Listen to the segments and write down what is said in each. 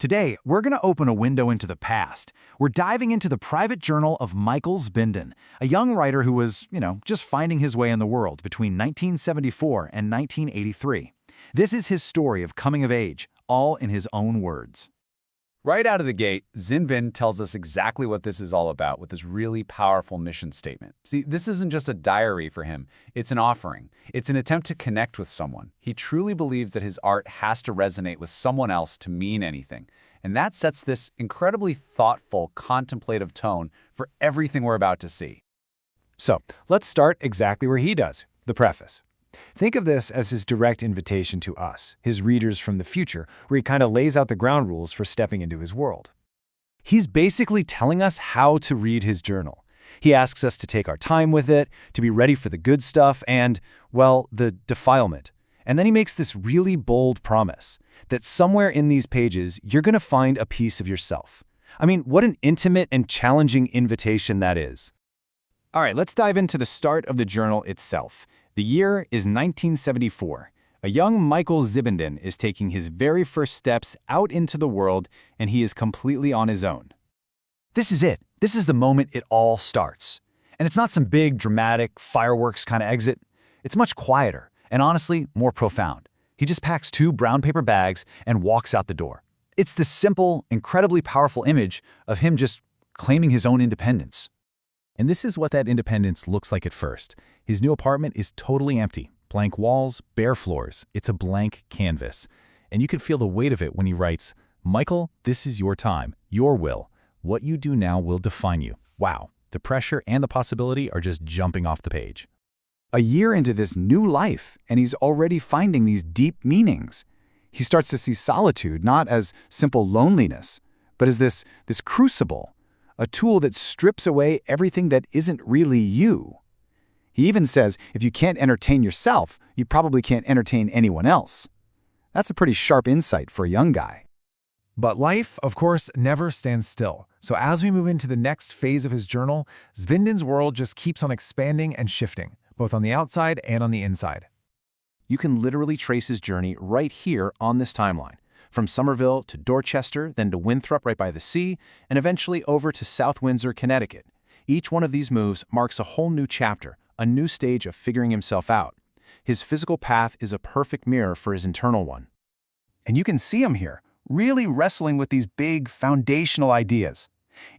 Today, we're going to open a window into the past. We're diving into the private journal of Michael Zbinden, a young writer who was, just finding his way in the world between 1974 and 1983. This is his story of coming of age, all in his own words. Right out of the gate, Zbinden tells us exactly what this is all about with this really powerful mission statement. See, this isn't just a diary for him. It's an offering. It's an attempt to connect with someone. He truly believes that his art has to resonate with someone else to mean anything. And that sets this incredibly thoughtful, contemplative tone for everything we're about to see. So, let's start exactly where he does, the preface. Think of this as his direct invitation to us, his readers from the future, where he kind of lays out the ground rules for stepping into his world. He's basically telling us how to read his journal. He asks us to take our time with it, to be ready for the good stuff and, well, the defilement. And then he makes this really bold promise that somewhere in these pages, you're going to find a piece of yourself. I mean, what an intimate and challenging invitation that is. All right, let's dive into the start of the journal itself. The year is 1974. A young Michael Zbinden is taking his very first steps out into the world, and he is completely on his own. This is it. This is the moment it all starts. And it's not some big, dramatic, fireworks kind of exit. It's much quieter and honestly more profound. He just packs 2 brown paper bags and walks out the door. It's this simple, incredibly powerful image of him just claiming his own independence. And this is what that independence looks like at first. His new apartment is totally empty. Blank walls, bare floors. It's a blank canvas. And you can feel the weight of it when he writes, "Michael, this is your time, your will. What you do now will define you." Wow, the pressure and the possibility are just jumping off the page. A year into this new life, and he's already finding these deep meanings. He starts to see solitude not as simple loneliness, but as this crucible, a tool that strips away everything that isn't really you. He even says, if you can't entertain yourself, you probably can't entertain anyone else. That's a pretty sharp insight for a young guy. But life, of course, never stands still. So as we move into the next phase of his journal, Zbinden's world just keeps on expanding and shifting, both on the outside and on the inside. You can literally trace his journey right here on this timeline. From Somerville to Dorchester, then to Winthrop right by the sea, and eventually over to South Windsor, Connecticut. Each one of these moves marks a whole new chapter, a new stage of figuring himself out. His physical path is a perfect mirror for his internal one. And you can see him here, really wrestling with these big, foundational ideas.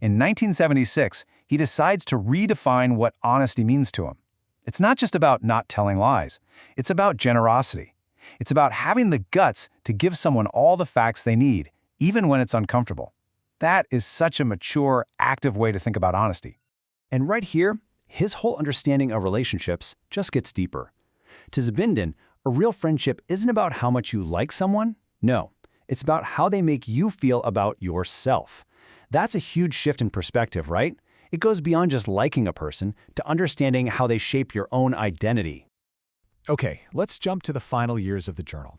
In 1976, he decides to redefine what honesty means to him. It's not just about not telling lies. It's about generosity. It's about having the guts to give someone all the facts they need, even when it's uncomfortable. That is such a mature, active way to think about honesty. And right here, his whole understanding of relationships just gets deeper. To Zbinden, a real friendship isn't about how much you like someone. No, it's about how they make you feel about yourself. That's a huge shift in perspective, right? It goes beyond just liking a person to understanding how they shape your own identity. Okay, let's jump to the final years of the journal.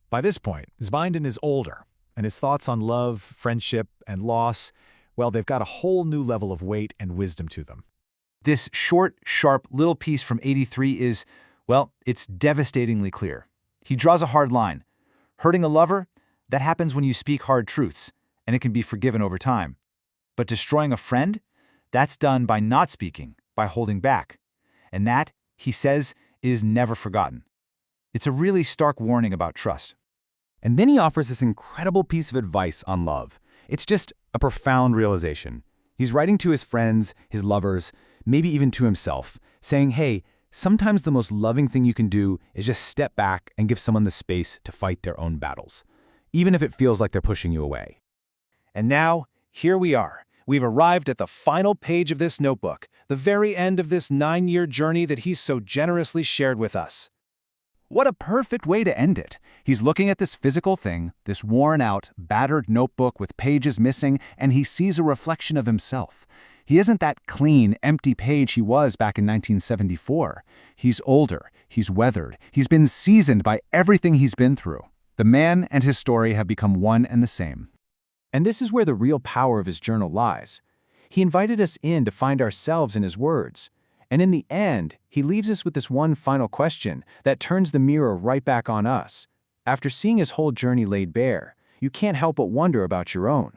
By this point, Zbinden is older, and his thoughts on love, friendship, and loss, well, they've got a whole new level of weight and wisdom to them. This short, sharp little piece from '83 is, well, it's devastatingly clear. He draws a hard line. Hurting a lover, that happens when you speak hard truths, and it can be forgiven over time. But destroying a friend, that's done by not speaking, by holding back. And that, he says, is never forgotten. It's a really stark warning about trust. And then he offers this incredible piece of advice on love. It's just a profound realization. He's writing to his friends, his lovers, maybe even to himself, saying, hey, sometimes the most loving thing you can do is just step back and give someone the space to fight their own battles, even if it feels like they're pushing you away. And now, here we are. We've arrived at the final page of this notebook, the very end of this 9-year journey that he's so generously shared with us. What a perfect way to end it. He's looking at this physical thing, this worn-out, battered notebook with pages missing, and he sees a reflection of himself. He isn't that clean, empty page he was back in 1974. He's older, he's weathered, he's been seasoned by everything he's been through. The man and his story have become one and the same. And this is where the real power of his journal lies. He invited us in to find ourselves in his words. And in the end, he leaves us with this one final question that turns the mirror right back on us. After seeing his whole journey laid bare, you can't help but wonder about your own.